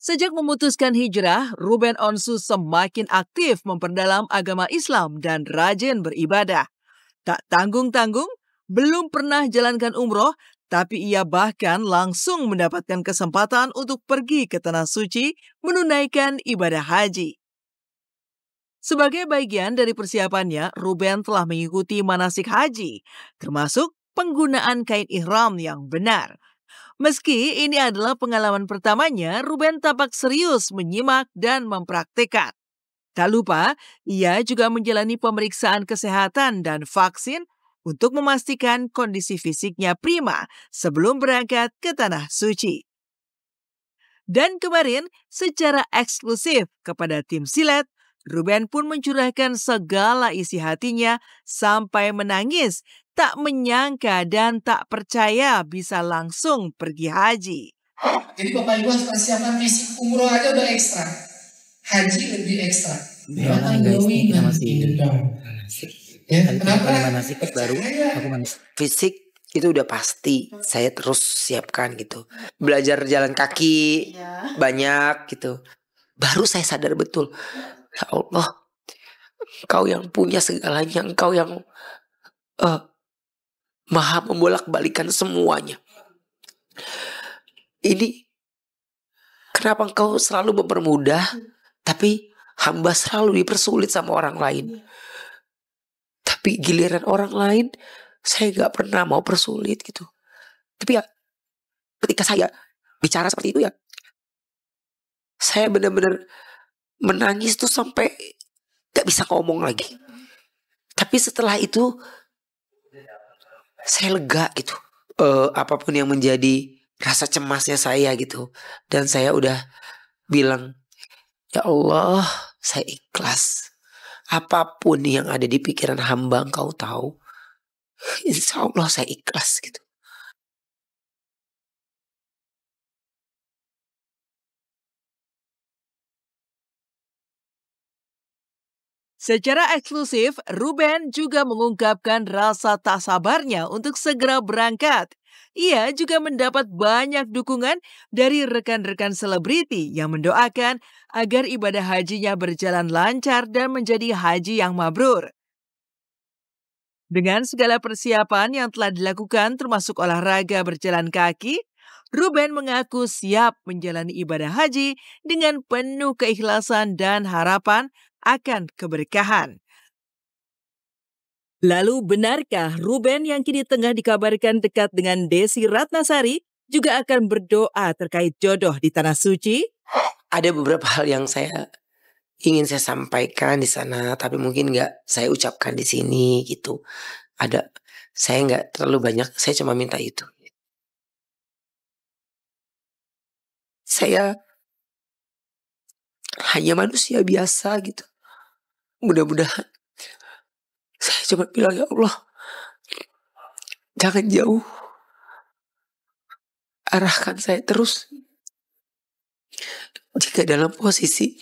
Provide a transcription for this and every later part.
Sejak memutuskan hijrah, Ruben Onsu semakin aktif memperdalam agama Islam dan rajin beribadah. Tak tanggung-tanggung, belum pernah jalankan umroh, tapi ia bahkan langsung mendapatkan kesempatan untuk pergi ke Tanah Suci menunaikan ibadah haji. Sebagai bagian dari persiapannya, Ruben telah mengikuti manasik haji, termasuk penggunaan kain ihram yang benar. Meski ini adalah pengalaman pertamanya, Ruben tampak serius menyimak dan mempraktikkan. Tak lupa, ia juga menjalani pemeriksaan kesehatan dan vaksin untuk memastikan kondisi fisiknya prima sebelum berangkat ke Tanah Suci. Dan kemarin, secara eksklusif kepada tim Silet, Ruben pun mencurahkan segala isi hatinya sampai menangis, tak menyangka dan tak percaya bisa langsung pergi haji. Jadi Bapak Ibu harus persiapan fisik, umroh aja udah ekstra. Haji lebih ekstra. Ya, guys, kita masih kenapa manasik baru? Aku fisik itu udah pasti saya terus siapkan gitu. Belajar jalan kaki banyak gitu. Baru saya sadar betul, ya Allah, Engkau yang punya segalanya, Engkau yang maha membolak-balikan semuanya. Ini kenapa Engkau selalu mempermudah, tapi hamba selalu dipersulit sama orang lain. Tapi giliran orang lain, saya gak pernah mau persulit gitu. Tapi ya, ketika saya bicara seperti itu ya, saya benar-benar menangis tuh sampai gak bisa ngomong lagi. Tapi setelah itu, saya lega gitu. Apapun yang menjadi rasa cemasnya saya gitu. Dan saya udah bilang, ya Allah, saya ikhlas. Apapun yang ada di pikiran hamba Engkau tahu. Insya Allah saya ikhlas gitu. Secara eksklusif, Ruben juga mengungkapkan rasa tak sabarnya untuk segera berangkat. Ia juga mendapat banyak dukungan dari rekan-rekan selebriti yang mendoakan agar ibadah hajinya berjalan lancar dan menjadi haji yang mabrur. Dengan segala persiapan yang telah dilakukan termasuk olahraga berjalan kaki, Ruben mengaku siap menjalani ibadah haji dengan penuh keikhlasan dan harapan akan keberkahan. Lalu benarkah Ruben yang kini tengah dikabarkan dekat dengan Desi Ratnasari juga akan berdoa terkait jodoh di Tanah Suci? Ada beberapa hal yang ingin saya sampaikan di sana, tapi mungkin nggak saya ucapkan di sini gitu. Saya nggak terlalu banyak, saya cuma minta itu. Saya hanya manusia biasa gitu. Mudah-mudahan saya cuma bilang, ya Allah, jangan jauh, arahkan saya terus. Jika dalam posisi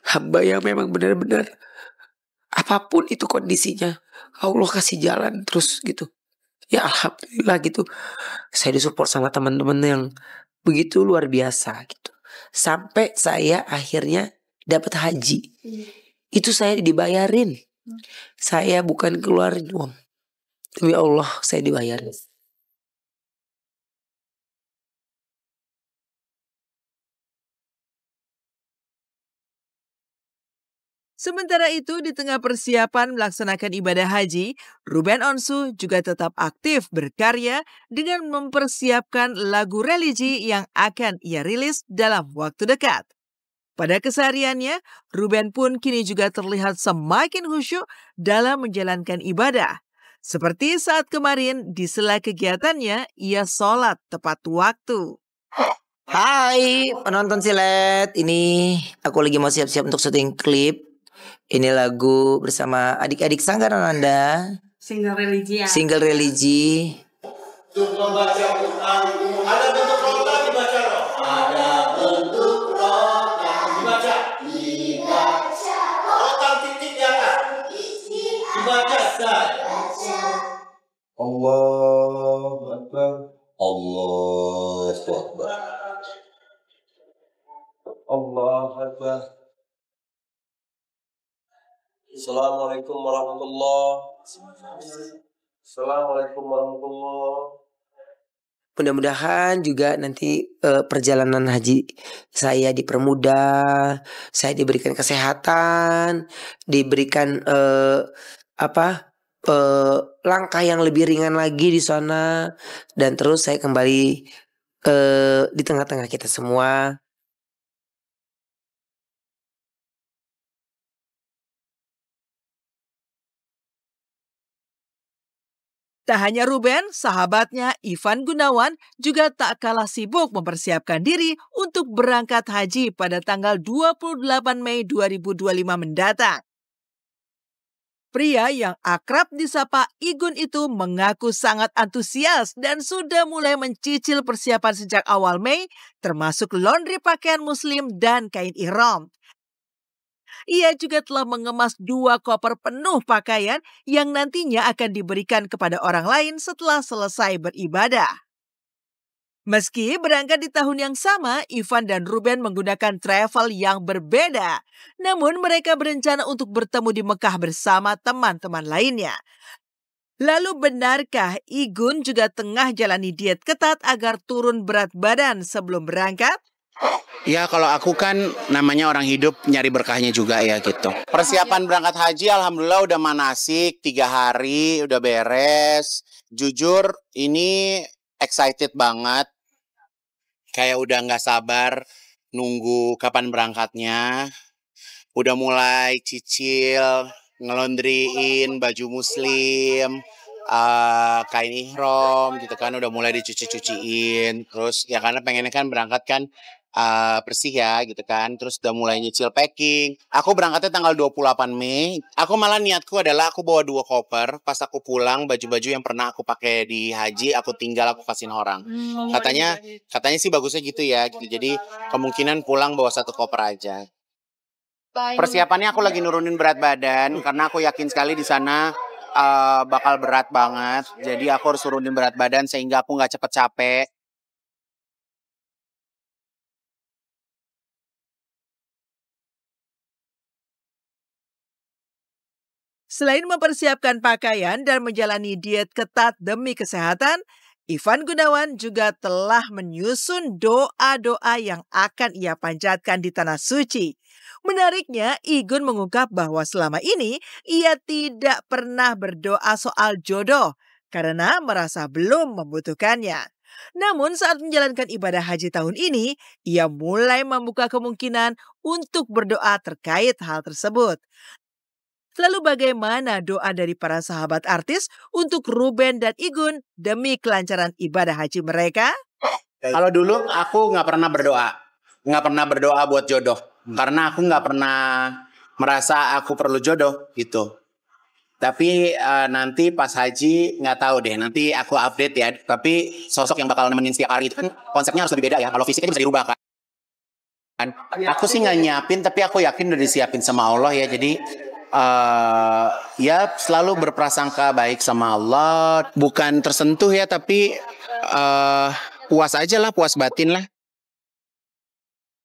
hamba yang memang benar-benar apapun itu kondisinya, Allah kasih jalan terus gitu. Ya alhamdulillah gitu. Saya disupport sama teman-teman yang begitu luar biasa gitu. Sampai saya akhirnya dapat haji. Itu saya dibayarin. Saya bukan keluarin uang. Demi Allah saya dibayarin. Sementara itu, di tengah persiapan melaksanakan ibadah haji, Ruben Onsu juga tetap aktif berkarya dengan mempersiapkan lagu religi yang akan ia rilis dalam waktu dekat. Pada kesehariannya, Ruben pun kini juga terlihat semakin khusyuk dalam menjalankan ibadah. Seperti saat kemarin di sela kegiatannya, ia sholat tepat waktu. Hai penonton Silet, ini aku lagi mau siap-siap untuk syuting klip. Ini lagu bersama adik-adik Sanggar Ananda. Single religi ya. Single religi. Untuk membaca Quran, ada bentuk rota dibaca loh. Ada bentuk rota dibaca. Rota titik di atas. Dibaca saja. Allahu Akbar. Allahu Akbar. Allah Akbar. Assalamualaikum warahmatullahi wabarakatuh. Assalamualaikum warahmatullahi wabarakatuh. Mudah-mudahan juga nanti perjalanan haji saya dipermudah, saya diberikan kesehatan, diberikan langkah yang lebih ringan lagi di sana, dan terus saya kembali di tengah-tengah kita semua. Tak hanya Ruben, sahabatnya Ivan Gunawan juga tak kalah sibuk mempersiapkan diri untuk berangkat haji pada tanggal 28 Mei 2025 mendatang. Pria yang akrab disapa Igun itu mengaku sangat antusias dan sudah mulai mencicil persiapan sejak awal Mei, termasuk laundry pakaian muslim dan kain ihram. Ia juga telah mengemas 2 koper penuh pakaian yang nantinya akan diberikan kepada orang lain setelah selesai beribadah. Meski berangkat di tahun yang sama, Ivan dan Ruben menggunakan travel yang berbeda. Namun mereka berencana untuk bertemu di Mekah bersama teman-teman lainnya. Lalu benarkah Igun juga tengah jalani diet ketat agar turun berat badan sebelum berangkat? Ya kalau aku kan namanya orang hidup nyari berkahnya juga ya gitu. Persiapan berangkat haji alhamdulillah udah manasik 3 hari udah beres. Jujur ini excited banget. Kayak udah gak sabar nunggu kapan berangkatnya. Udah mulai cicil, ngelondriin baju muslim, kain ihram gitu kan, udah mulai dicuci-cuciin. Terus ya karena pengennya kan berangkat kan bersih ya gitu kan. Terus udah mulai nyicil packing. Aku berangkatnya tanggal 28 Mei. Aku malah niatku adalah aku bawa 2 koper. Pas aku pulang baju-baju yang pernah aku pakai di haji aku tinggal aku kasihin orang. Katanya sih bagusnya gitu ya gitu. Jadi kemungkinan pulang bawa 1 koper aja. Persiapannya aku lagi nurunin berat badan karena aku yakin sekali di sana bakal berat banget. Jadi aku harus turunin berat badan sehingga aku nggak cepet capek. Selain mempersiapkan pakaian dan menjalani diet ketat demi kesehatan, Ivan Gunawan juga telah menyusun doa-doa yang akan ia panjatkan di tanah suci. Menariknya, Igun mengungkap bahwa selama ini ia tidak pernah berdoa soal jodoh karena merasa belum membutuhkannya. Namun saat menjalankan ibadah haji tahun ini, ia mulai membuka kemungkinan untuk berdoa terkait hal tersebut. Lalu bagaimana doa dari para sahabat artis untuk Ruben dan Igun demi kelancaran ibadah haji mereka? Kalau dulu aku nggak pernah berdoa buat jodoh, karena aku nggak pernah merasa aku perlu jodoh gitu. Tapi nanti pas haji nggak tahu deh, nanti aku update ya. Tapi sosok yang bakal nemenin setiap hari itu kan konsepnya harus lebih beda ya. Kalau fisiknya bisa dirubah kan. Aku sih nggak nyiapin, tapi aku yakin udah disiapin sama Allah ya. Jadi ya selalu berprasangka baik sama Allah, bukan tersentuh ya, tapi puas aja lah, puas batin lah.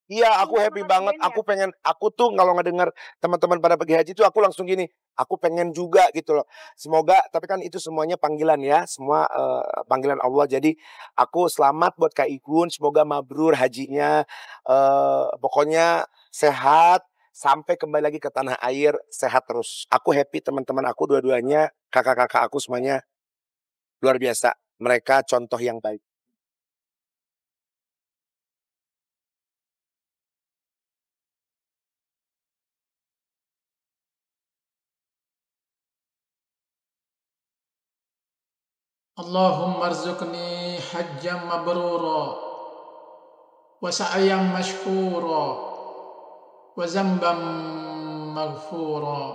Iya, aku happy banget. Aku tuh kalau ngedengar teman-teman pada pergi haji tuh aku langsung gini, aku pengen juga gitu loh. Semoga, tapi kan itu semuanya panggilan ya, semua panggilan Allah. Jadi aku selamat buat Kak Igun, semoga mabrur hajinya, pokoknya sehat. Sampai kembali lagi ke tanah air, sehat terus. Aku happy teman-teman aku dua-duanya, kakak-kakak aku semuanya luar biasa. Mereka contoh yang baik. Allahumma arzuqni hajjam mabrura wa sa'yam mashkura وذنبا مغفورا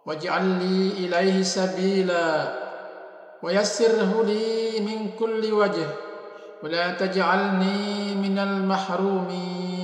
واجعل لي إليه سبيلا ويسره لي من كل وجه ولا تجعلني من المحرومين